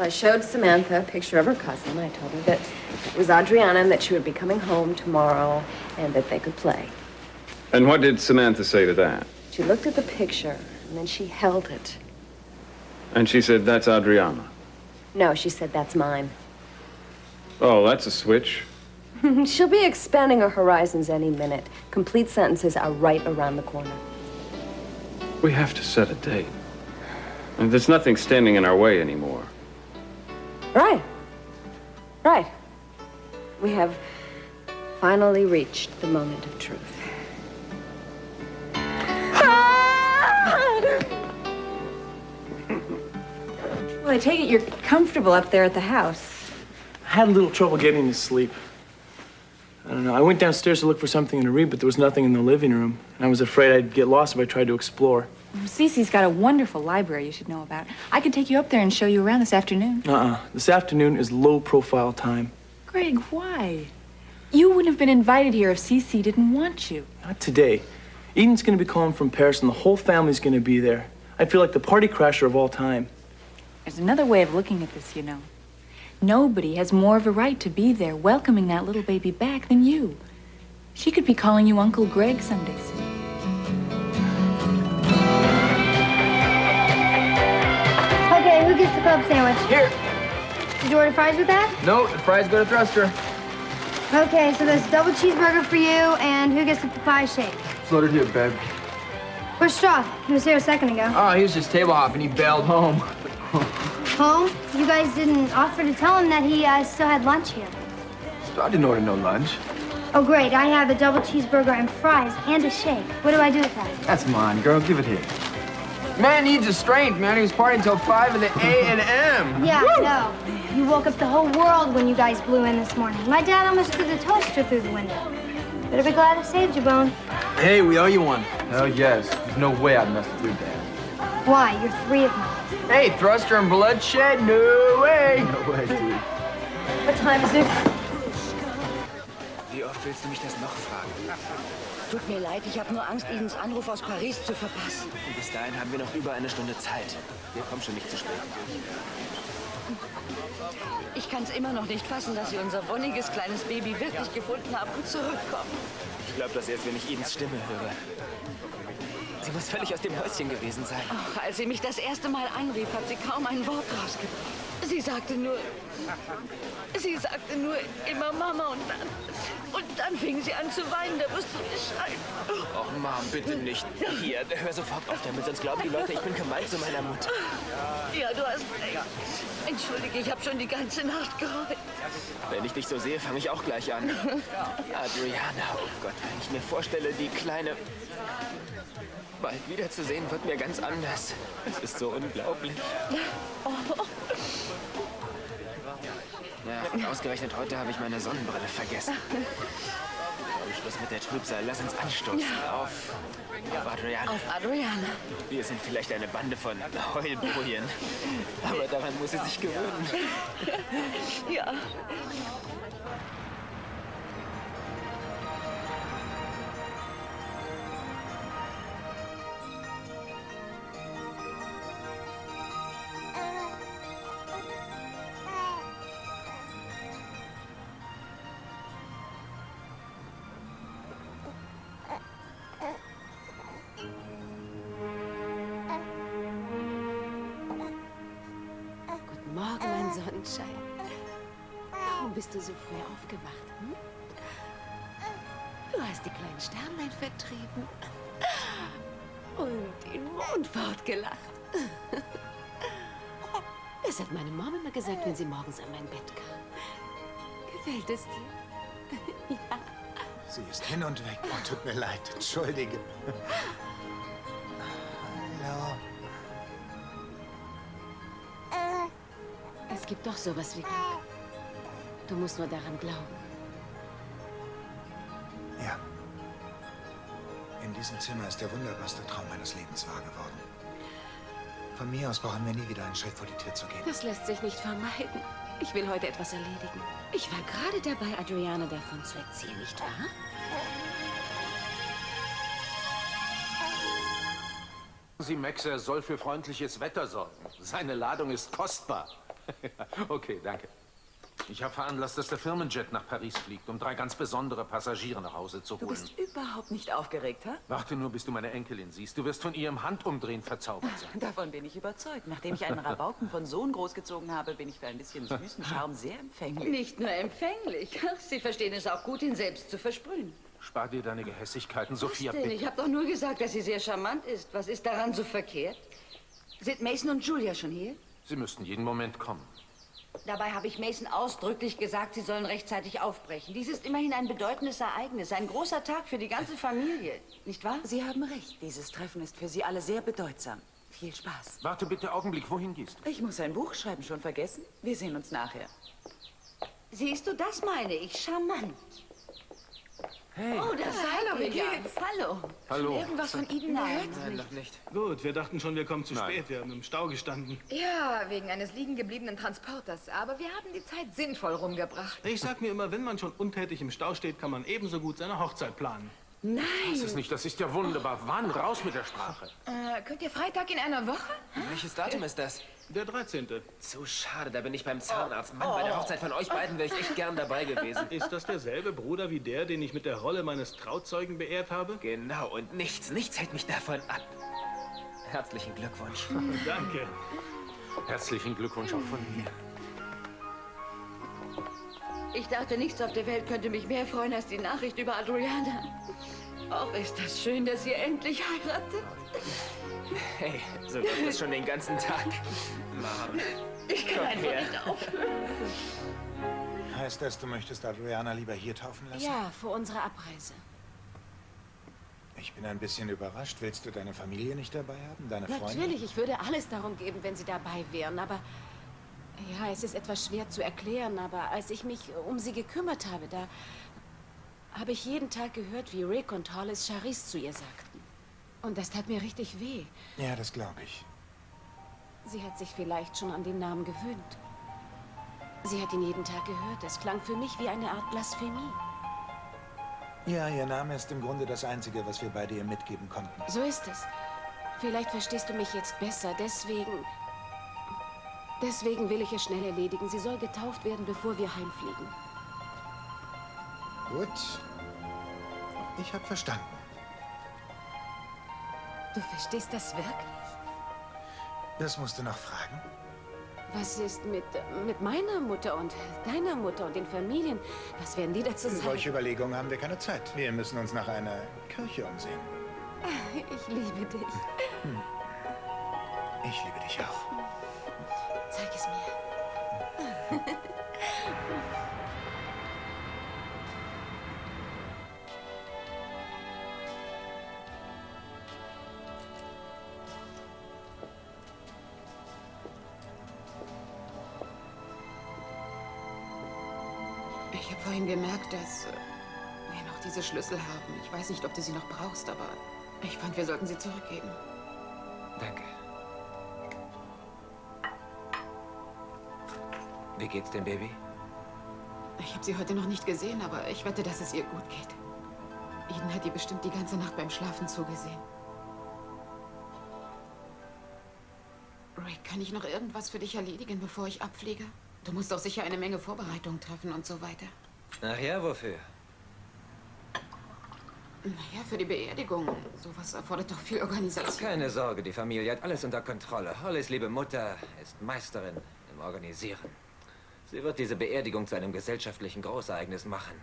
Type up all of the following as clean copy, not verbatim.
Well, I showed Samantha a picture of her cousin. I told her that it was Adriana and that she would be coming home tomorrow and that they could play. And what did Samantha say to that? She looked at the picture and then she held it. And she said, that's Adriana. No, she said, that's mine. Oh, that's a switch. She'll be expanding her horizons any minute. Complete sentences are right around the corner. We have to set a date. And there's nothing standing in our way anymore. Right. Right. We have finally reached the moment of truth. Well, I take it you're comfortable up there at the house. I had a little trouble getting to sleep. I don't know. I went downstairs to look for something to read, but there was nothing in the living room. And I was afraid I'd get lost if I tried to explore. Cece's got a wonderful library you should know about. I could take you up there and show you around this afternoon. This afternoon is low-profile time. Greg, why? You wouldn't have been invited here if Cece didn't want you. Not today. Eden's going to be calling from Paris, and the whole family's going to be there. I feel like the party crasher of all time. There's another way of looking at this, you know. Nobody has more of a right to be there welcoming that little baby back than you. She could be calling you Uncle Greg someday soon. Okay, who gets the club sandwich? Here. Did you order fries with that? No, the fries go to Thruster. Okay, so there's a double cheeseburger for you, and who gets the pie shake? It's loaded here, babe. Where's Straw? He was here a second ago. Oh, he was just table hopping. He bailed home. Home? You guys didn't offer to tell him that he still had lunch here. I didn't order no lunch. Oh, great. I have a double cheeseburger and fries and a shake. What do I do with that? That's mine, girl. Give it here. Man needs his strength, man. He was partying until 5 in the a.m. Yeah, I know. You woke up the whole world when you guys blew in this morning. My dad almost threw the toaster through the window. Better be glad I saved you, Bone. Hey, we owe you one. Hell yes. There's no way I'd mess with your dad. Why? You're three of them. Hey, Thruster and bloodshed? No way. No way, dude. What time is it? Wie oft willst du mich das noch fragen? Tut mir leid, ich habe nur Angst, Edens Anruf aus Paris zu verpassen. Und bis dahin haben wir noch über eine Stunde Zeit. Wir kommen schon nicht zu spät. Ich kann es immer noch nicht fassen, dass Sie unser wonniges kleines Baby wirklich gefunden haben und zurückkommen. Ich glaube das erst, wenn ich Edens Stimme höre. Sie muss völlig aus dem Häuschen gewesen sein. Ach, als sie mich das erste Mal anrief, hat sie kaum ein Wort rausgebracht. Sie sagte nur immer Mama und dann fing sie an zu weinen, da musste ich schreien. Och, Mom, bitte nicht. Hier, hör sofort auf damit, sonst glauben die Leute, ich bin gemein zu meiner Mutter. Ja, du hast recht. Entschuldige, ich habe schon die ganze Nacht geheult. Wenn ich dich so sehe, fange ich auch gleich an. Adriana, oh Gott, wenn ich mir vorstelle, die Kleine bald wiederzusehen, wird mir ganz anders. Es ist so unglaublich. Ja, ausgerechnet heute habe ich meine Sonnenbrille vergessen. Komm, Schluss mit der Trübsal. Lass uns anstoßen. Auf Adriana. Auf Adriana. Wir sind vielleicht eine Bande von Heulbojen. Aber daran muss sie sich gewöhnen. Ja. Morgen, mein Sonnenschein. Warum bist du so früh aufgewacht? Hm? Du hast die kleinen Sternlein vertrieben und den Mond fortgelacht. Das hat meine Mom immer gesagt, wenn sie morgens an mein Bett kam. Gefällt es dir? Ja. Sie ist hin und weg. Oh, tut mir leid. Entschuldige. Hallo. Es gibt doch sowas wie Glück. Du musst nur daran glauben. Ja. In diesem Zimmer ist der wunderbarste Traum meines Lebens wahr geworden. Von mir aus brauchen wir nie wieder einen Schritt vor die Tür zu gehen. Das lässt sich nicht vermeiden. Ich will heute etwas erledigen. Ich war gerade dabei, Adriana davon zu erzählen, nicht wahr? Sie, Max, er soll für freundliches Wetter sorgen. Seine Ladung ist kostbar. Okay, danke. Ich habe veranlasst, dass der Firmenjet nach Paris fliegt, um 3 ganz besondere Passagiere nach Hause zu holen. Du bist überhaupt nicht aufgeregt, ha? Warte nur, bis du meine Enkelin siehst. Du wirst von ihrem Handumdrehen verzaubert sein. Davon bin ich überzeugt. Nachdem ich einen Rabauken von Sohn großgezogen habe, bin ich für ein bisschen süßen Charme sehr empfänglich. Nicht nur empfänglich. Sie verstehen es auch gut, ihn selbst zu versprühen. Spar dir deine Gehässigkeiten, Sophia, Was denn? bitte. Ich habe doch nur gesagt, dass sie sehr charmant ist. Was ist daran so verkehrt? Sind Mason und Julia schon hier? Sie müssten jeden Moment kommen. Dabei habe ich Mason ausdrücklich gesagt, sie sollen rechtzeitig aufbrechen. Dies ist immerhin ein bedeutendes Ereignis, ein großer Tag für die ganze Familie, nicht wahr? Sie haben recht. Dieses Treffen ist für Sie alle sehr bedeutsam. Viel Spaß. Warte bitte, Augenblick, wohin gehst du? Ich muss ein Buch schreiben, schon vergessen? Wir sehen uns nachher. Siehst du, das meine ich, charmant. Hey. Oh, das hallo, wie geht's? Hallo. Hallo. Irgendwas von Ihnen Nein. gehört? Nein, noch nicht. Gut, wir dachten schon, wir kommen zu Nein. spät. Wir haben im Stau gestanden. Ja, wegen eines liegen gebliebenen Transporters. Aber wir haben die Zeit sinnvoll rumgebracht. Ich sag mir immer, wenn man schon untätig im Stau steht, kann man ebenso gut seine Hochzeit planen. Nein. Das ist nicht, das ist ja wunderbar. Wann? Raus mit der Sprache. Könnt ihr Freitag in einer Woche? Welches Datum ist das? Der 13. Zu schade, da bin ich beim Zahnarzt. Mann, bei der Hochzeit von euch beiden wäre ich echt gern dabei gewesen. Ist das derselbe Bruder wie der, den ich mit der Rolle meines Trauzeugen beehrt habe? Genau, und nichts hält mich davon ab. Herzlichen Glückwunsch. Danke. Herzlichen Glückwunsch auch von mir. Ich dachte, nichts auf der Welt könnte mich mehr freuen als die Nachricht über Adriana. Auch ist das schön, dass ihr endlich heiratet. Hey, so läuft es schon den ganzen Tag. Mom. Ich kann einfach nicht aufhören. Heißt das, du möchtest Adriana lieber hier taufen lassen? Ja, vor unserer Abreise. Ich bin ein bisschen überrascht. Willst du deine Familie nicht dabei haben? Deine Freunde? Natürlich, ich würde alles darum geben, wenn sie dabei wären, aber... Ja, es ist etwas schwer zu erklären, aber als ich mich um sie gekümmert habe, da habe ich jeden Tag gehört, wie Rick und Hollis Charisse zu ihr sagten. Und das tat mir richtig weh. Ja, das glaube ich. Sie hat sich vielleicht schon an den Namen gewöhnt. Sie hat ihn jeden Tag gehört. Es klang für mich wie eine Art Blasphemie. Ja, ihr Name ist im Grunde das Einzige, was wir beide ihr mitgeben konnten. So ist es. Vielleicht verstehst du mich jetzt besser. Deswegen will ich es schnell erledigen. Sie soll getauft werden, bevor wir heimfliegen. Gut. Ich habe verstanden. Du verstehst das wirklich? Das musst du noch fragen. Was ist mit meiner Mutter und deiner Mutter und den Familien? Was werden die dazu Für sagen? solche Überlegungen haben wir keine Zeit. Wir müssen uns nach einer Kirche umsehen. Ich liebe dich. Ich liebe dich auch. Zeig es mir. Ich habe vorhin gemerkt, dass wir noch diese Schlüssel haben. Ich weiß nicht, ob du sie noch brauchst, aber ich fand, wir sollten sie zurückgeben. Danke. Wie geht's dem Baby? Ich habe sie heute noch nicht gesehen, aber ich wette, dass es ihr gut geht. Eden hat ihr bestimmt die ganze Nacht beim Schlafen zugesehen. Rick, kann ich noch irgendwas für dich erledigen, bevor ich abfliege? Du musst doch sicher eine Menge Vorbereitungen treffen und so weiter. Ach ja, wofür? Naja, für die Beerdigung. Sowas erfordert doch viel Organisation. Keine Sorge, die Familie hat alles unter Kontrolle. Hollis liebe Mutter ist Meisterin im Organisieren. Sie wird diese Beerdigung zu einem gesellschaftlichen Großereignis machen.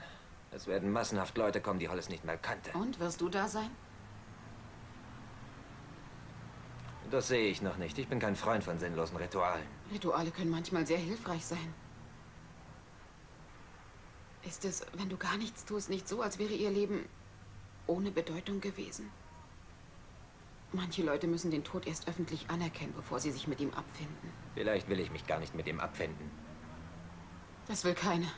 Es werden massenhaft Leute kommen, die Hollis nicht mehr kannte. Und, wirst du da sein? Das sehe ich noch nicht. Ich bin kein Freund von sinnlosen Ritualen. Rituale können manchmal sehr hilfreich sein. Ist es, wenn du gar nichts tust, nicht so, als wäre ihr Leben ohne Bedeutung gewesen? Manche Leute müssen den Tod erst öffentlich anerkennen, bevor sie sich mit ihm abfinden. Vielleicht will ich mich gar nicht mit ihm abfinden. Das will keiner.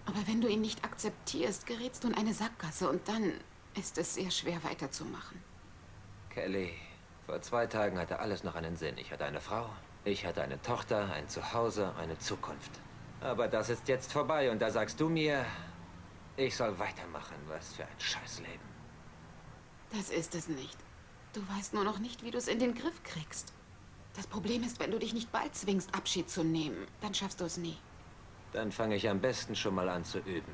Aber wenn du ihn nicht akzeptierst, gerätst du in eine Sackgasse und dann ist es sehr schwer weiterzumachen. Kelly, vor 2 Tagen hatte alles noch einen Sinn. Ich hatte eine Frau, ich hatte eine Tochter, ein Zuhause, eine Zukunft. Aber das ist jetzt vorbei und da sagst du mir, ich soll weitermachen. Was für ein Scheißleben. Das ist es nicht. Du weißt nur noch nicht, wie du es in den Griff kriegst. Das Problem ist, wenn du dich nicht bald zwingst, Abschied zu nehmen, dann schaffst du es nie. Dann fange ich am besten schon mal an zu üben.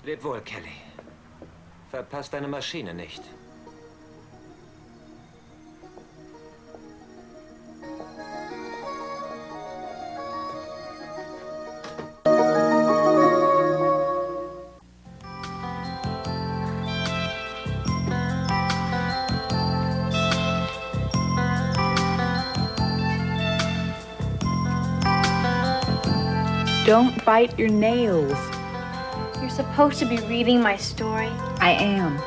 Leb wohl, Kelly. Verpasst deine Maschine nicht. Don't bite your nails. You're supposed to be reading my story. I am.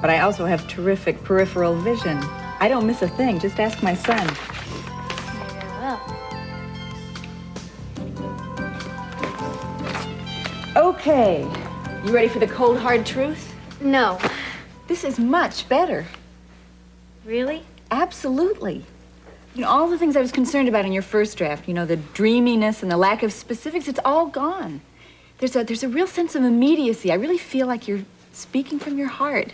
But I also have terrific peripheral vision. I don't miss a thing. Just ask my son. Maybe I will. Okay. You ready for the cold, hard truth? No. This is much better. Really? Absolutely. You know, all the things I was concerned about in your first draft, you know, the dreaminess and the lack of specifics, it's all gone. There's a real sense of immediacy. I really feel like you're speaking from your heart.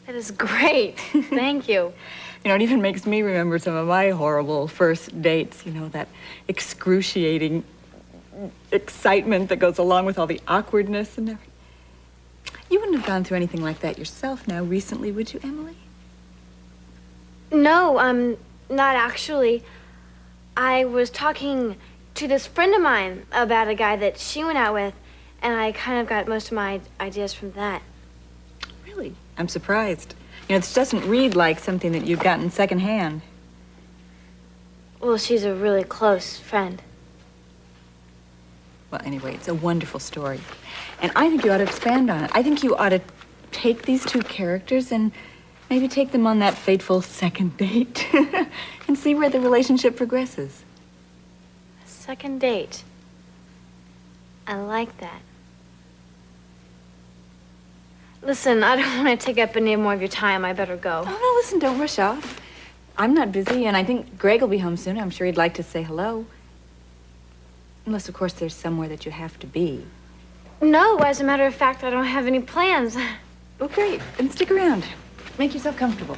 That is great. Thank you. You know, it even makes me remember some of my horrible first dates, you know, that excruciating excitement that goes along with all the awkwardness and everything. You wouldn't have gone through anything like that yourself now recently, would you, Emily? No, not actually. I was talking to this friend of mine about a guy that she went out with, and I kind of got most of my ideas from that. Really? I'm surprised. You know, this doesn't read like something that you've gotten secondhand. Well, she's a really close friend. Well, anyway, it's a wonderful story. And I think you ought to expand on it. I think you ought to take these two characters and maybe take them on that fateful second date and see where the relationship progresses. A second date. I like that. Listen, I don't want to take up any more of your time. I better go. Oh, no, listen, don't rush off. I'm not busy, and I think Greg will be home soon. I'm sure he'd like to say hello. Unless, of course, there's somewhere that you have to be. No, as a matter of fact, I don't have any plans. Well, great. Then stick around. Make yourself comfortable.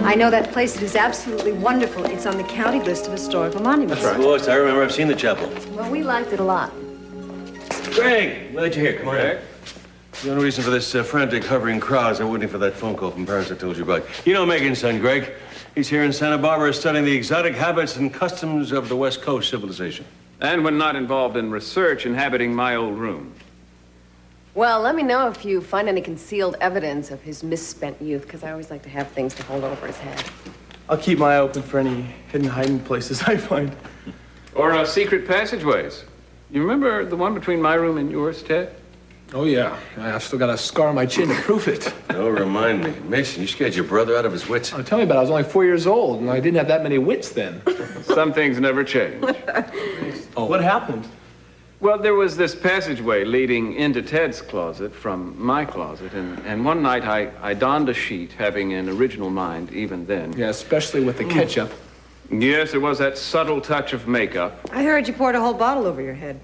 I know that place. It is absolutely wonderful. It's on the county list of historical monuments. That's right. Of course, I remember. I've seen the chapel. Well, we liked it a lot. Greg, glad you're here. Come on in. The only reason for this frantic hovering crowd is I'm waiting for that phone call from Paris I told you about. You know Megan's son, Greg. He's here in Santa Barbara studying the exotic habits and customs of the West Coast civilization. And when not involved in research, inhabiting my old room. Well, let me know if you find any concealed evidence of his misspent youth, because I always like to have things to hold over his head. I'll keep my eye open for any hidden hiding places I find. Or secret passageways. You remember the one between my room and yours, Ted? Oh, yeah. I've still got a scar on my chin to prove it. Oh, remind me. Mason, you scared your brother out of his wits. Oh, tell me about it. I was only 4 years old, and I didn't have that many wits then. Some things never change. Oh. What happened? Well, there was this passageway leading into Ted's closet from my closet, and one night I donned a sheet, having an original mind even then. Yeah, especially with the ketchup. Yes, it was that subtle touch of makeup. I heard you poured a whole bottle over your head.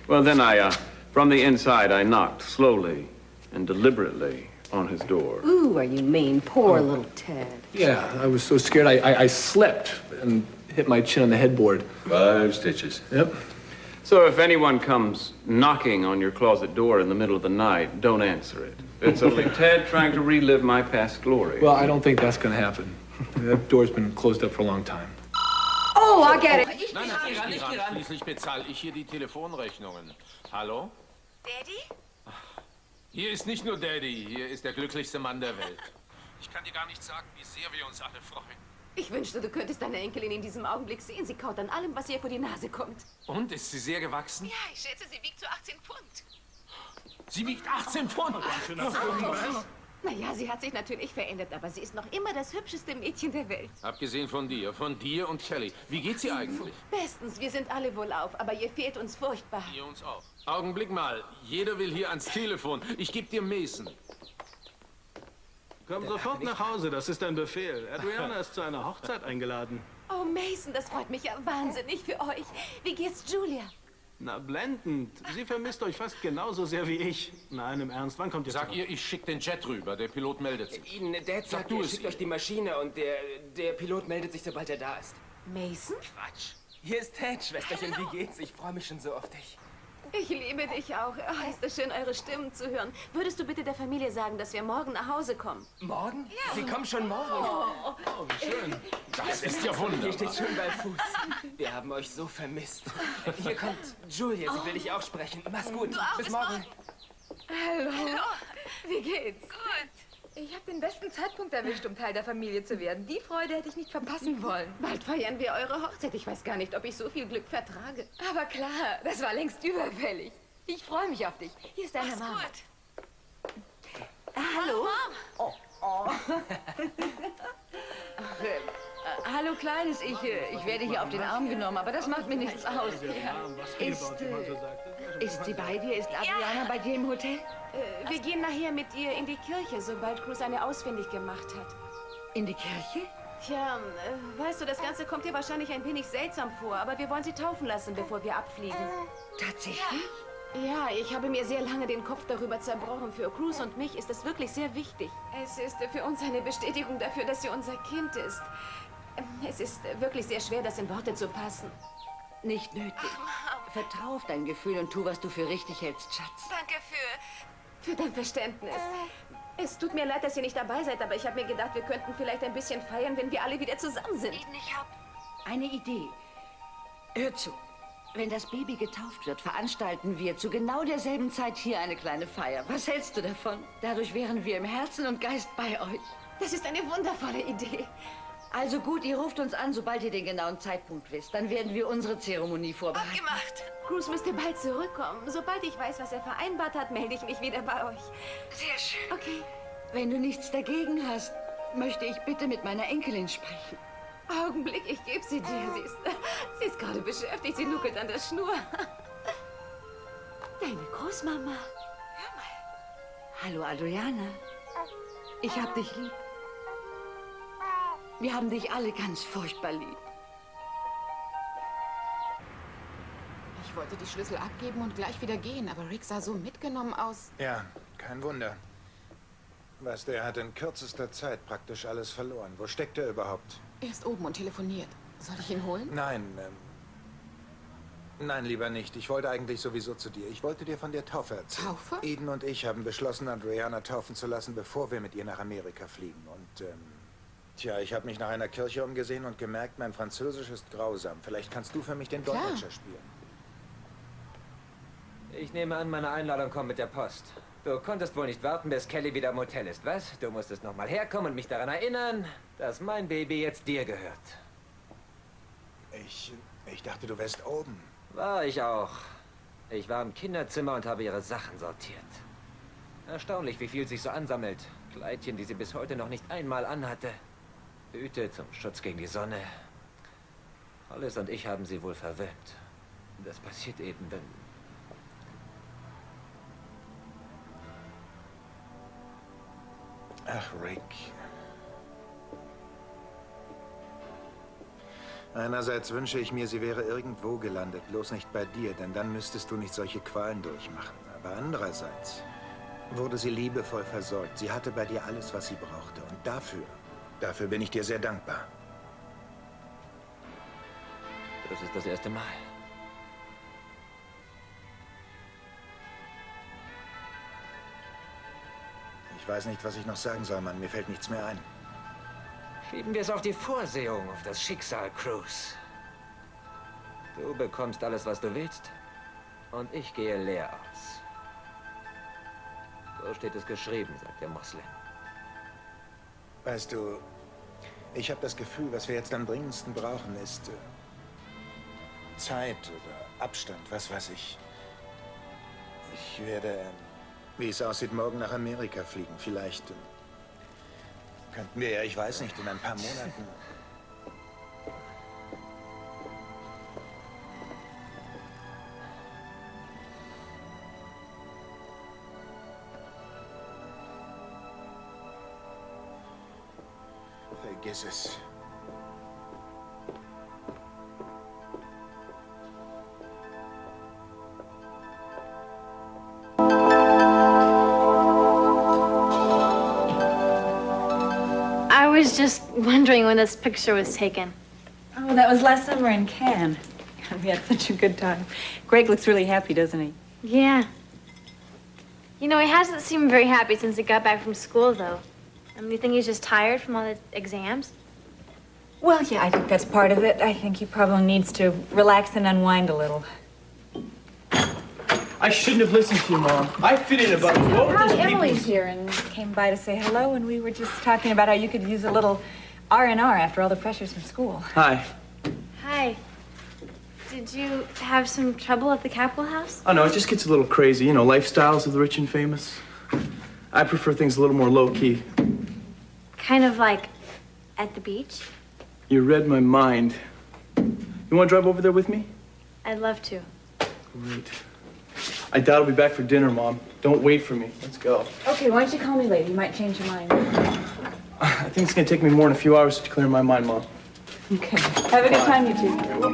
Well, then from the inside, I knocked slowly and deliberately on his door. Ooh, are you mean? Poor little Ted. Yeah, I was so scared I slipped and hit my chin on the headboard. 5 stitches. Yep. So if anyone comes knocking on your closet door in the middle of the night, don't answer it. It's only Ted trying to relive my past glory. Well, I don't think that's going to happen. That door's been closed up for a long time. Oh, I get it. Nein, nicht ran. Schließlich bezahle ich hier die Telefonrechnungen. Hallo? Daddy? Hier ist nicht nur Daddy, hier ist der glücklichste Mann der Welt. Ich kann dir gar nicht sagen, wie sehr wir uns alle freuen. Ich wünschte, du könntest deine Enkelin in diesem Augenblick sehen. Sie kaut an allem, was ihr vor die Nase kommt. Und, ist sie sehr gewachsen? Ja, ich schätze, sie wiegt so 18 Pfund. Sie wiegt 18 Pfund? Naja, sie hat sich natürlich verändert, aber sie ist noch immer das hübscheste Mädchen der Welt. Abgesehen von dir und Kelly. Wie geht's ihr eigentlich? Bestens, wir sind alle wohlauf, aber ihr fehlt uns furchtbar. Ihr uns auch. Augenblick mal, jeder will hier ans Telefon. Ich geb dir Mason. Komm sofort nach Hause, das ist ein Befehl. Adriana ist zu einer Hochzeit eingeladen. Oh, Mason, das freut mich ja wahnsinnig für euch. Wie geht's, Julia? Na, blendend. Sie vermisst euch fast genauso sehr wie ich. Nein, im Ernst, wann kommt ihr Sag zurück? ihr, ich schick den Jet rüber. Der Pilot meldet sich. Ihnen, Dad sagt, du er es schickt ihr. euch die Maschine und der Pilot meldet sich, sobald er da ist. Mason? Quatsch. Hier ist Ted, Schwesterchen, wie geht's? Ich freue mich schon so auf dich. Ich liebe dich auch. Oh, ist es schön, eure Stimmen zu hören. Würdest du bitte der Familie sagen, dass wir morgen nach Hause kommen? Morgen? Ja. Sie kommen schon morgen. Oh, wie schön. Das ist ja wunderbar. Hier steht schön bei Fuß. Wir haben euch so vermisst. Hier kommt Julia, sie will dich auch sprechen. Mach's gut. Du auch, Bis morgen. Hallo. Wie geht's? Gut. Ich habe den besten Zeitpunkt erwischt, um Teil der Familie zu werden. Die Freude hätte ich nicht verpassen wollen. Bald feiern wir eure Hochzeit. Ich weiß gar nicht, ob ich so viel Glück vertrage. Aber klar, das war längst überfällig. Ich freue mich auf dich. Hier ist deine Mach's Mama. gut. Hallo. Mom. Oh. Hallo, Kleines. Ich werde hier auf den Arm genommen, aber das macht mir nichts aus. Ist sie bei dir? Ist Adriana bei dir im Hotel? Wir gehen nachher mit ihr in die Kirche, sobald Cruz eine ausfindig gemacht hat. In die Kirche? Tja, weißt du, das Ganze kommt dir wahrscheinlich ein wenig seltsam vor, aber wir wollen sie taufen lassen, bevor wir abfliegen. Tatsächlich? Ja, ich habe mir sehr lange den Kopf darüber zerbrochen. Für Cruz und mich ist es wirklich sehr wichtig. Es ist für uns eine Bestätigung dafür, dass sie unser Kind ist. Es ist wirklich sehr schwer, das in Worte zu fassen. Nicht nötig. Vertrau auf dein Gefühl und tu, was du für richtig hältst, Schatz. Danke für dein Verständnis. Es tut mir leid, dass ihr nicht dabei seid, aber ich habe mir gedacht, wir könnten vielleicht ein bisschen feiern, wenn wir alle wieder zusammen sind. Ich habe eine Idee. Hör zu. Wenn das Baby getauft wird, veranstalten wir zu genau derselben Zeit hier eine kleine Feier. Was hältst du davon? Dadurch wären wir im Herzen und Geist bei euch. Das ist eine wundervolle Idee. Also gut, ihr ruft uns an, sobald ihr den genauen Zeitpunkt wisst. Dann werden wir unsere Zeremonie vorbereiten. Abgemacht. Cruz müsste bald zurückkommen. Sobald ich weiß, was er vereinbart hat, melde ich mich wieder bei euch. Sehr schön. Okay. Wenn du nichts dagegen hast, möchte ich bitte mit meiner Enkelin sprechen. Augenblick, ich gebe sie dir. Sie ist gerade beschäftigt. Sie nuckelt an der Schnur. Deine Großmama. Hör mal. Hallo, Adriana. Ich hab dich lieb. Wir haben dich alle ganz furchtbar lieb. Ich wollte die Schlüssel abgeben und gleich wieder gehen, aber Rick sah so mitgenommen aus. Ja, kein Wunder. Weißt du, er hat in kürzester Zeit praktisch alles verloren. Wo steckt er überhaupt? Er ist oben und telefoniert. Soll ich ihn holen? Nein, nein, lieber nicht. Ich wollte eigentlich sowieso zu dir. Ich wollte dir von der Taufe erzählen. Taufe? Eden und ich haben beschlossen, Adriana taufen zu lassen, bevor wir mit ihr nach Amerika fliegen. Und, tja, ich habe mich nach einer Kirche umgesehen und gemerkt, mein Französisch ist grausam. Vielleicht kannst du für mich den Klar. Dolmetscher spielen. Ich nehme an, meine Einladung kommt mit der Post. Du konntest wohl nicht warten, bis Kelly wieder im Hotel ist, was? Du musstest noch mal herkommen und mich daran erinnern, dass mein Baby jetzt dir gehört. Ich dachte, du wärst oben. War ich auch. Ich war im Kinderzimmer und habe ihre Sachen sortiert. Erstaunlich, wie viel sich so ansammelt. Kleidchen, die sie bis heute noch nicht einmal anhatte. Hüte zum Schutz gegen die Sonne. Hollis und ich haben sie wohl verwöhnt. Das passiert eben, wenn... Ach, Rick. Einerseits wünsche ich mir, sie wäre irgendwo gelandet, bloß nicht bei dir, denn dann müsstest du nicht solche Qualen durchmachen. Aber andererseits wurde sie liebevoll versorgt. Sie hatte bei dir alles, was sie brauchte. Und dafür bin ich dir sehr dankbar. Das ist das erste Mal. Ich weiß nicht, was ich noch sagen soll, Mann. Mir fällt nichts mehr ein. Schieben wir es auf die Vorsehung, auf das Schicksal, Cruz. Du bekommst alles, was du willst, und ich gehe leer aus. So steht es geschrieben, sagt der Moslem. Weißt du, ich habe das Gefühl, was wir jetzt am dringendsten brauchen, ist Zeit oder Abstand, was weiß ich. Ich werde, wie es aussieht, morgen nach Amerika fliegen. Vielleicht könnten wir ja, ich weiß nicht, in ein paar Monaten. Vergiss es. was just wondering when this picture was taken. Oh, that was last summer in Cannes. We had such a good time. Greg looks really happy, doesn't he? Yeah. You know, he hasn't seemed very happy since he got back from school, though. You think he's just tired from all the exams? Well, yeah, I think that's part of it. I think he probably needs to relax and unwind a little. I shouldn't have listened to you, Mom. I fit in about what were those people? Emily's here and came by to say hello, and we were just talking about how you could use a little R&R after all the pressures from school. Hi. Hi. Did you have some trouble at the Capitol House? Oh, no, it just gets a little crazy. You know, lifestyles of the rich and famous. I prefer things a little more low-key. Kind of like at the beach? You read my mind. You want to drive over there with me? I'd love to. Great. I doubt I'll be back for dinner, Mom. Don't wait for me. Let's go. Okay, why don't you call me later? You might change your mind. I think it's going to take me more than a few hours to clear my mind, Mom. Okay. Have a good time, you two. Very well.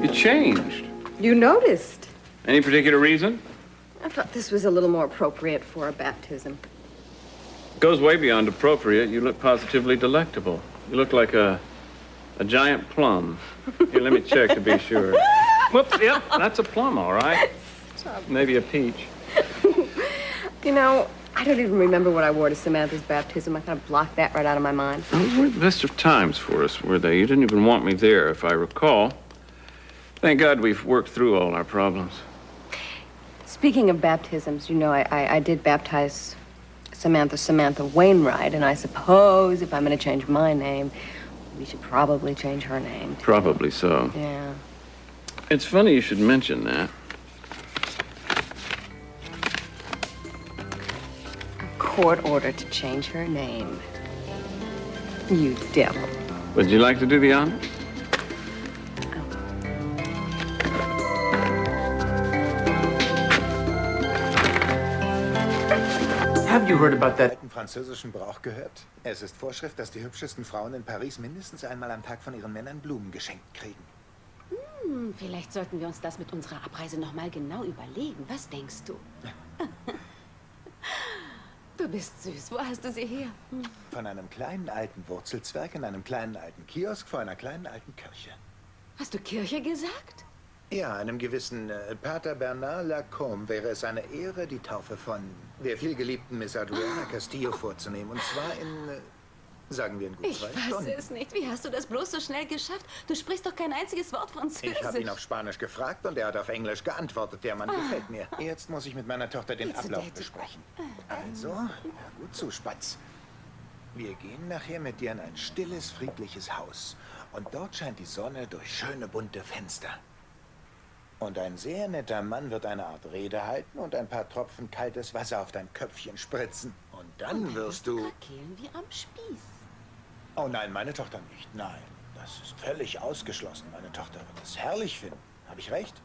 You changed. You noticed. Any particular reason? I thought this was a little more appropriate for a baptism. Goes way beyond appropriate. You look positively delectable. You look like a giant plum. Here, let me check to be sure. Whoops, yep, that's a plum, all right. Maybe a peach. You know, I don't even remember what I wore to Samantha's baptism. I kind of blocked that right out of my mind. Those weren't the best of times for us, were they? You didn't even want me there, if I recall. Thank God we've worked through all our problems. Speaking of baptisms, you know, I did baptize Samantha Wainwright, and I suppose if I'm going to change my name, we should probably change her name. Probably so. Yeah. It's funny you should mention that. A court order to change her name. You devil. Would you like to do the honor? Have you heard about that? Französischen Brauch gehört? Es ist Vorschrift, dass die hübschesten Frauen in Paris mindestens einmal am Tag von ihren Männern Blumen geschenkt kriegen. Vielleicht sollten wir uns das mit unserer Abreise noch mal genau überlegen. Was denkst du? Du bist süß. Wo hast du sie her? Von einem kleinen alten Wurzelzwerg in einem kleinen alten Kiosk vor einer kleinen alten Kirche. Hast du Kirche gesagt? Ja, einem gewissen Pater Bernard Lacombe wäre es eine Ehre, die Taufe von der vielgeliebten Miss Adriana Castillo vorzunehmen. Und zwar in, sagen wir, in gut Ich 2 weiß Stunden. es nicht. Wie hast du das bloß so schnell geschafft? Du sprichst doch kein einziges Wort Französisch. Ich habe ihn auf Spanisch gefragt und er hat auf Englisch geantwortet. Der Mann gefällt mir. Jetzt muss ich mit meiner Tochter den Ablauf besprechen. Also, hör gut zu, Spatz. Wir gehen nachher mit dir in ein stilles, friedliches Haus. Und dort scheint die Sonne durch schöne, bunte Fenster. Und ein sehr netter Mann wird eine Art Rede halten und ein paar Tropfen kaltes Wasser auf dein Köpfchen spritzen. Und dann wirst du... Kehlen wie am Spieß. Oh nein, meine Tochter nicht. Nein, das ist völlig ausgeschlossen. Meine Tochter wird es herrlich finden. Habe ich recht?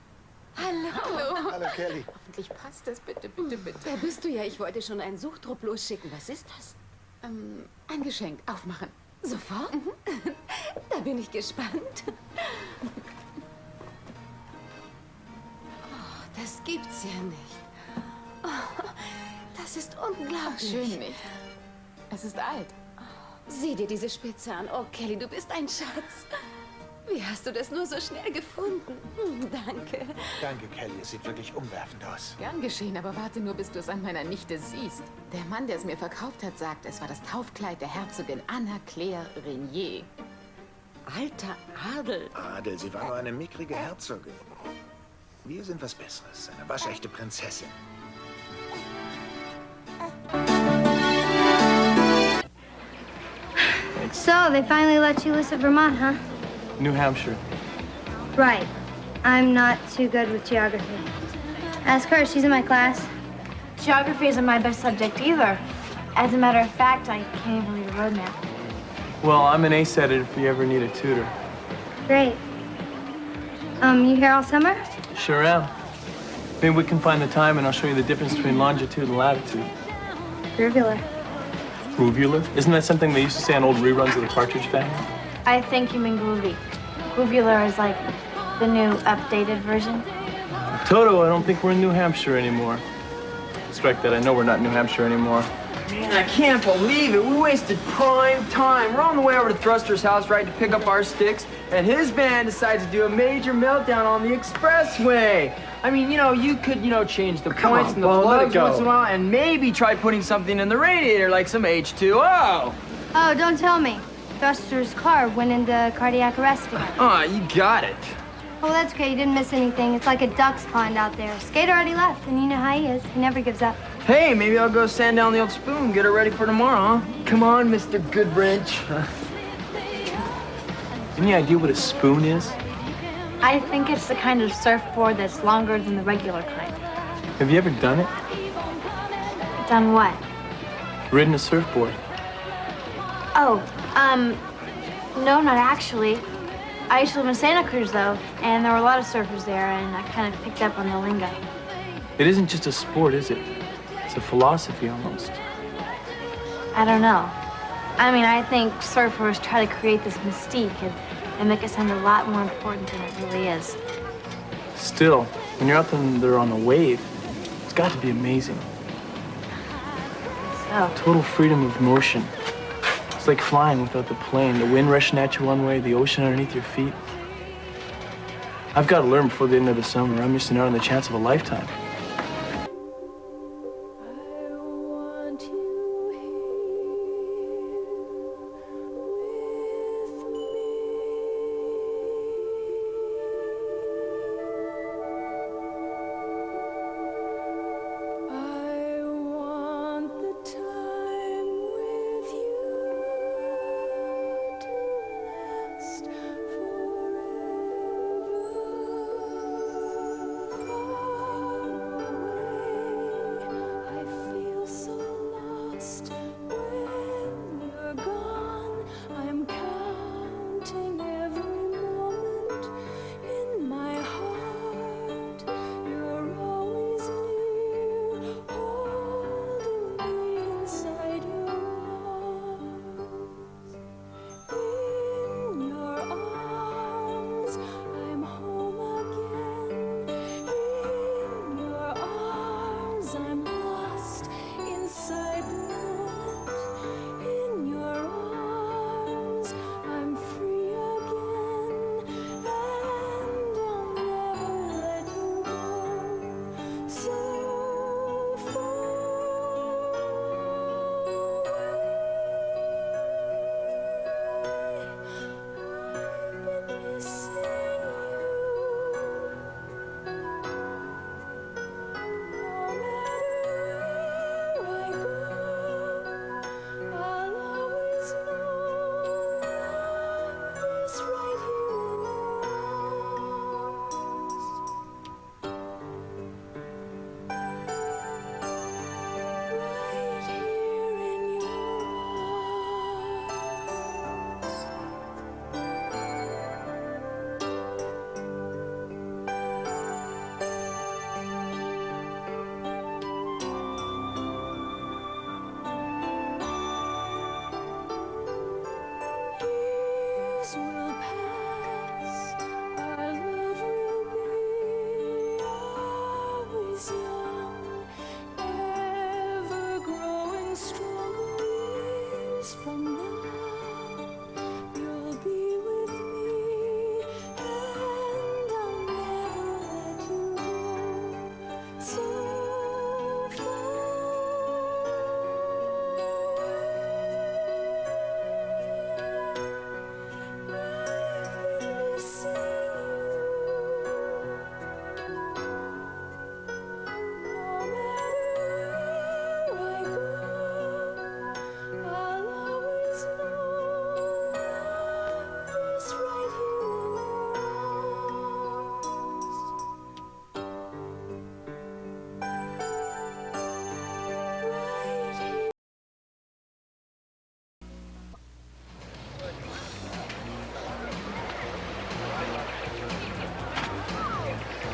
Hallo. Hallo, Kelly. Hoffentlich passt das. Bitte, bitte, bitte. Da bist du ja. Ich wollte schon einen Suchtrupp losschicken. Was ist das? Ein Geschenk. Aufmachen. Sofort? Da bin ich gespannt. Das gibt's ja nicht. Oh, das ist unglaublich. Schön nicht. Es ist alt. Sieh dir diese Spitze an. Oh, Kelly, du bist ein Schatz. Wie hast du das nur so schnell gefunden? Danke. Danke, Kelly. Es sieht wirklich umwerfend aus. Gern geschehen, aber warte nur, bis du es an meiner Nichte siehst. Der Mann, der es mir verkauft hat, sagt, es war das Taufkleid der Herzogin Anna-Claire Régnier. Alter Adel. Adel, sie war nur eine mickrige Herzogin. Wir sind was Besseres. Eine waschechte Prinzessin. So, they finally let you visit Vermont, huh? New Hampshire. Right. I'm not too good with geography. Ask her, she's in my class. Geography isn't my best subject either. As a matter of fact, I can't even read a road map. Well, I'm an ace at it if you ever need a tutor. Great. You here all summer? Sure am. Maybe we can find the time and I'll show you the difference between longitude and latitude. Rivular. Groovula? Isn't that something they used to say on old reruns of the Partridge Family? I think you mean groovy. Groovular is like the new updated version. Toto, I don't think we're in New Hampshire anymore. Strike that. I know we're not in New Hampshire anymore. Man, I can't believe it. We wasted prime time. We're on the way over to Thruster's house, right, to pick up our sticks, and his band decides to do a major meltdown on the expressway. I mean, you could, change the points and the plugs once in a while, and maybe try putting something in the radiator, like some H2O. Oh, don't tell me. Thruster's car went into cardiac arrest again. Oh, you got it. Oh, that's okay. You didn't miss anything. It's like a duck's pond out there. Skate already left, and you know how he is. He never gives up. Hey, maybe I'll go sand down the old spoon, get her ready for tomorrow, huh? Come on, Mr. Goodwrench. Any idea what a spoon is? I think it's the kind of surfboard that's longer than the regular kind. Have you ever done it? Done what? Ridden a surfboard? Oh, no, not actually. I used to live in Santa Cruz, though, and there were a lot of surfers there, and I kind of picked up on the lingo. It isn't just a sport, is it? It's a philosophy, almost. I don't know. I mean, I think surfers try to create this mystique and make it sound a lot more important than it really is. Still, when you're out there on a wave, it's got to be amazing. So? Total freedom of motion. It's like flying without the plane, the wind rushing at you one way, the ocean underneath your feet. I've got to learn before the end of the summer. I'm missing out on the chance of a lifetime.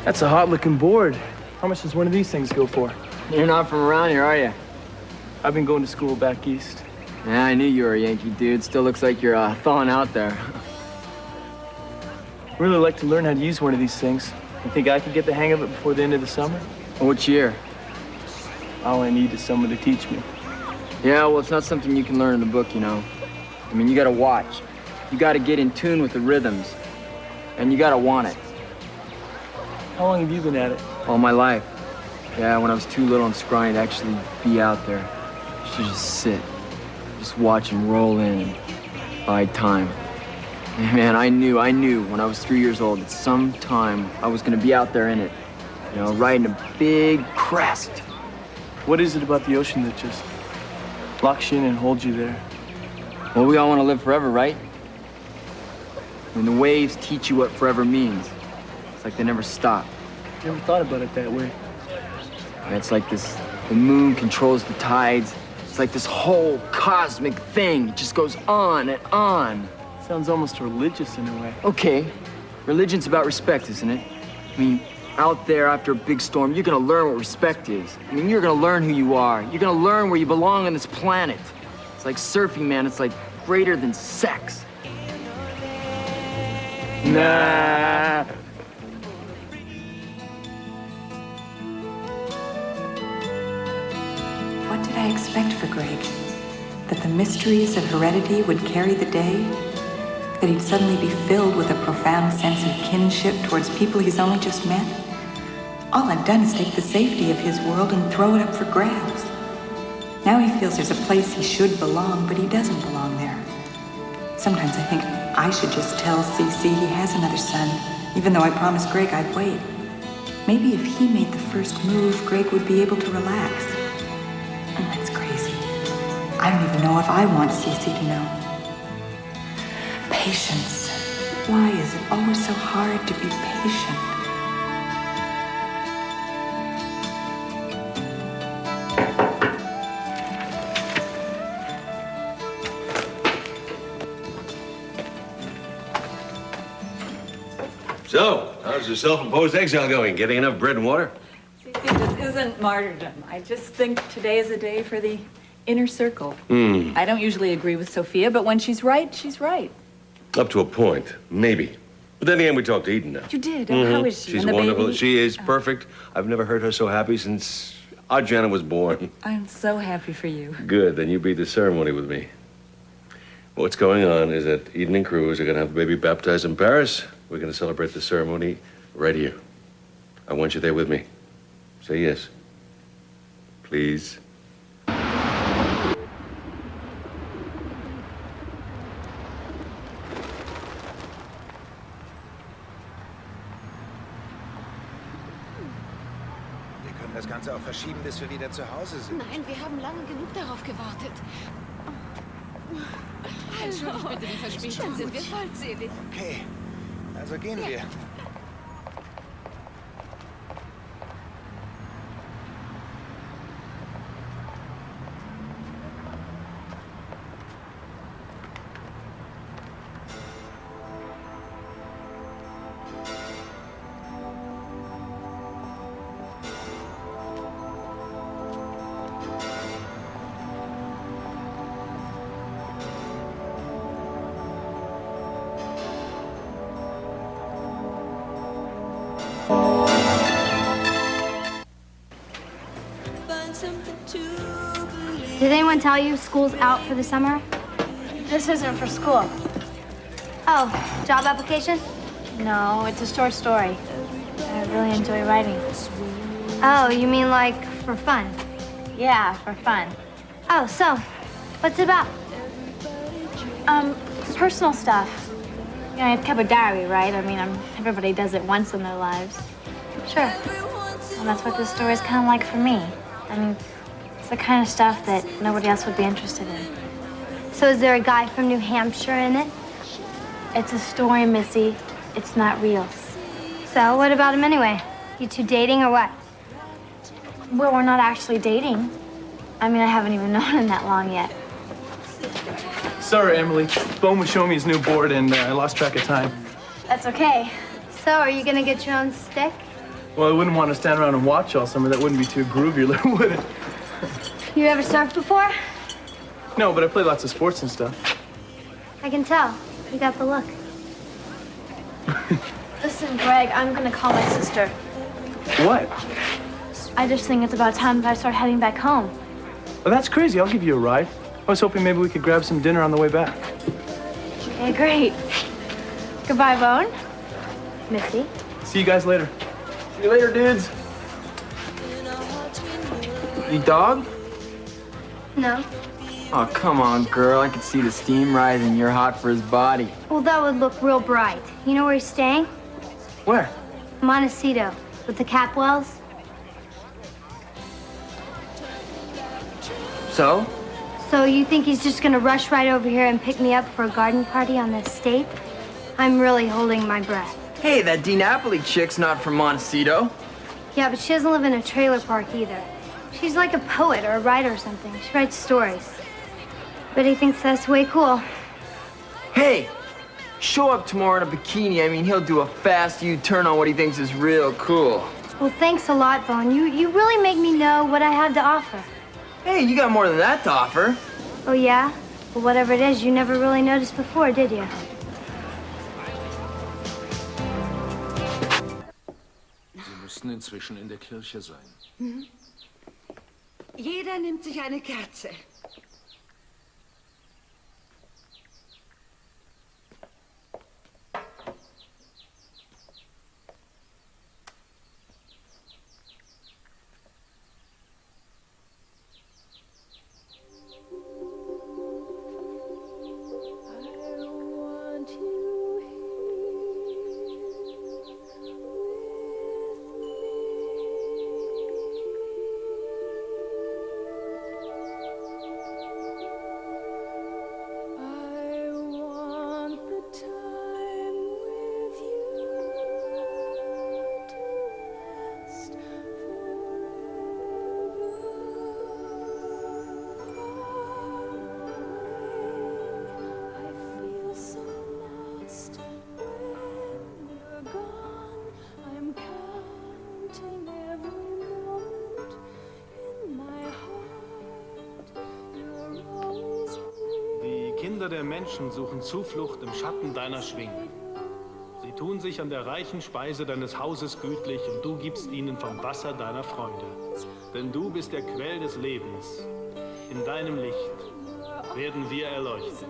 That's a hot-looking board. How much does one of these things go for? You're not from around here, are you? I've been going to school back east. Yeah, I knew you were a Yankee, dude. Still looks like you're thawing out there. I'd really like to learn how to use one of these things. You think I could get the hang of it before the end of the summer? Which year? All I need is someone to teach me. Yeah, well, it's not something you can learn in a book, you know. I mean, you gotta watch. You gotta get in tune with the rhythms. And you gotta want it. How long have you been at it? All my life. Yeah, when I was too little and scrawny to actually be out there. I should just sit. Just watch them roll in and bide time. And man, I knew when I was 3 years old that sometime I was gonna be out there in it. You know, riding a big crest. What is it about the ocean that just locks you in and holds you there? Well, we all want to live forever, right? I mean, the waves teach you what forever means. It's like they never stop. Never thought about it that way. And it's like this, the moon controls the tides. It's like this whole cosmic thing. It just goes on and on. Sounds almost religious in a way. Okay, religion's about respect, isn't it? I mean, out there after a big storm, you're gonna learn what respect is. I mean, you're gonna learn who you are. You're gonna learn where you belong on this planet. It's like surfing, man. It's like greater than sex. Nah. What did I expect for Greg? That the mysteries of heredity would carry the day? That he'd suddenly be filled with a profound sense of kinship towards people he's only just met? All I've done is take the safety of his world and throw it up for grabs. Now he feels there's a place he should belong, but he doesn't belong there. Sometimes I think I should just tell CC he has another son, even though I promised Greg I'd wait. Maybe if he made the first move, Greg would be able to relax. And that's crazy. I don't even know if I want CC to know. Patience. Why is it always so hard to be patient? So, how's the self-imposed exile going? Getting enough bread and water? CC, this isn't martyrdom. I just think today is a day for the inner circle. Hmm. I don't usually agree with Sophia, but when she's right, she's right. Up to a point, maybe. But then again, we talked to Eden now. You did? Oh, how is she? She's And the wonderful. baby? She is perfect. I've never heard her so happy since Adriana was born. I'm so happy for you. Good, then you beat the ceremony with me. What's going on is that Eden and Cruz are going to have the baby baptized in Paris. We're going to celebrate the ceremony right here. I want you there with me. Say yes. Please. Wir können das Ganze auch verschieben, bis wir wieder zu Hause sind. Nein, wir haben lange genug darauf gewartet. Entschuldigt bitte die Verspätung. Dann sind wir vollzählig. Okay, also gehen wir. Did anyone tell you school's out for the summer? This isn't for school. Oh, job application? No, it's a short story. I really enjoy writing. Oh, you mean like for fun? Yeah, for fun. Oh, so, what's it about? Personal stuff. You know, I'd kept a diary, right? I mean, everybody does it once in their lives. Sure. Well, that's what this story is kind of like for me. I mean, it's the kind of stuff that nobody else would be interested in. So is there a guy from New Hampshire in it? It's a story, Missy. It's not real. So what about him anyway? You two dating or what? Well, we're not actually dating. I mean, I haven't even known him that long yet. Sorry, Emily. Bone was showing me his new board, and I lost track of time. That's okay. So are you gonna get your own stick? Well, I wouldn't want to stand around and watch all summer. That wouldn't be too groovy, would it? You ever surfed before? No, but I play lots of sports and stuff. I can tell. You got the look. Listen, Greg, I'm gonna call my sister. What? I just think it's about time that I start heading back home. Well, that's crazy. I'll give you a ride. I was hoping maybe we could grab some dinner on the way back. Okay, great. Goodbye, Bone. Missy. See you guys later. See you later, dudes. You dog? No. Oh, come on, girl. I can see the steam rising. You're hot for his body. Well, that would look real bright. You know where he's staying? Where? Montecito, with the Capwells. So? So you think he's just gonna rush right over here and pick me up for a garden party on the estate? I'm really holding my breath. Hey, that Dee Napoli chick's not from Montecito. Yeah, but she doesn't live in a trailer park either. She's like a poet or a writer or something. She writes stories. But he thinks that's way cool. Hey, show up tomorrow in a bikini. I mean, he'll do a fast U-turn on what he thinks is real cool. Well, thanks a lot, Bone. You really make me know what I have to offer. Hey, you got more than that to offer. Oh, yeah? Well, whatever it is, you never really noticed before, did you? Sie müssten inzwischen in der Kirche sein. Mhm. Jeder nimmt sich eine Kerze. Kinder der Menschen suchen Zuflucht im Schatten deiner Schwingen. Sie tun sich an der reichen Speise deines Hauses gütlich und du gibst ihnen vom Wasser deiner Freude. Denn du bist der Quell des Lebens. In deinem Licht werden wir erleuchtet.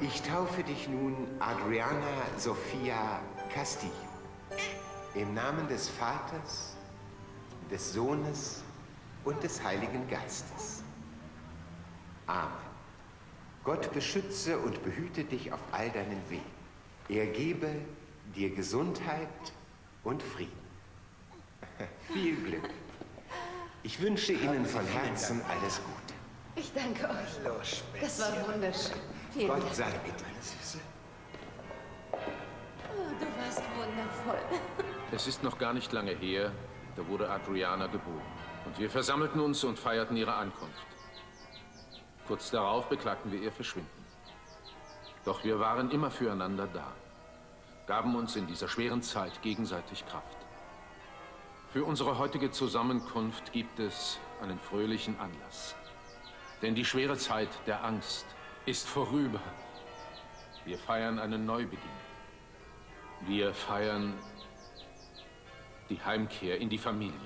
Ich taufe dich nun Adriana Sophia Castillo. Im Namen des Vaters, des Sohnes und des Heiligen Geistes. Amen. Gott beschütze und behüte dich auf all deinen Wegen. Er gebe dir Gesundheit und Frieden. Viel Glück. Ich wünsche Ihnen von Herzen alles Gute. Ich danke euch. Hallo, Das war wunderschön. Vielen Gott Dank. sei mit dir, Süße. Oh, du warst wundervoll. Es ist noch gar nicht lange her, da wurde Adriana geboren. Und wir versammelten uns und feierten ihre Ankunft. Kurz darauf beklagten wir ihr Verschwinden. Doch wir waren immer füreinander da, gaben uns in dieser schweren Zeit gegenseitig Kraft. Für unsere heutige Zusammenkunft gibt es einen fröhlichen Anlass. Denn die schwere Zeit der Angst ist vorüber. Wir feiern einen Neubeginn. Wir feiern die Heimkehr in die Familie.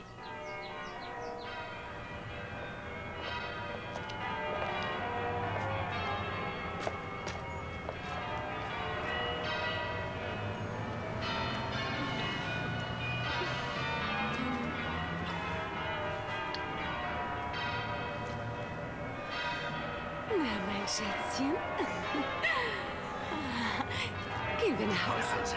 Na, mein Schätzchen. Gehen wir nach Hause.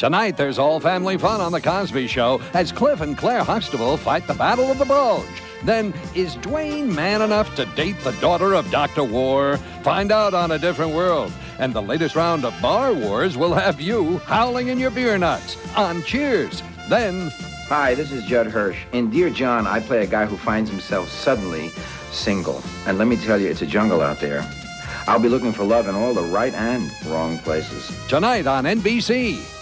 Tonight, there's all-family fun on The Cosby Show as Cliff and Claire Huxtable fight the Battle of the Bulge. Then, is Dwayne man enough to date the daughter of Dr. War? Find out on A Different World. And the latest round of Bar Wars will have you howling in your beer nuts on Cheers. Then... Hi, this is Judd Hirsch. In Dear John, I play a guy who finds himself suddenly single. And let me tell you, it's a jungle out there. I'll be looking for love in all the right and wrong places. Tonight on NBC.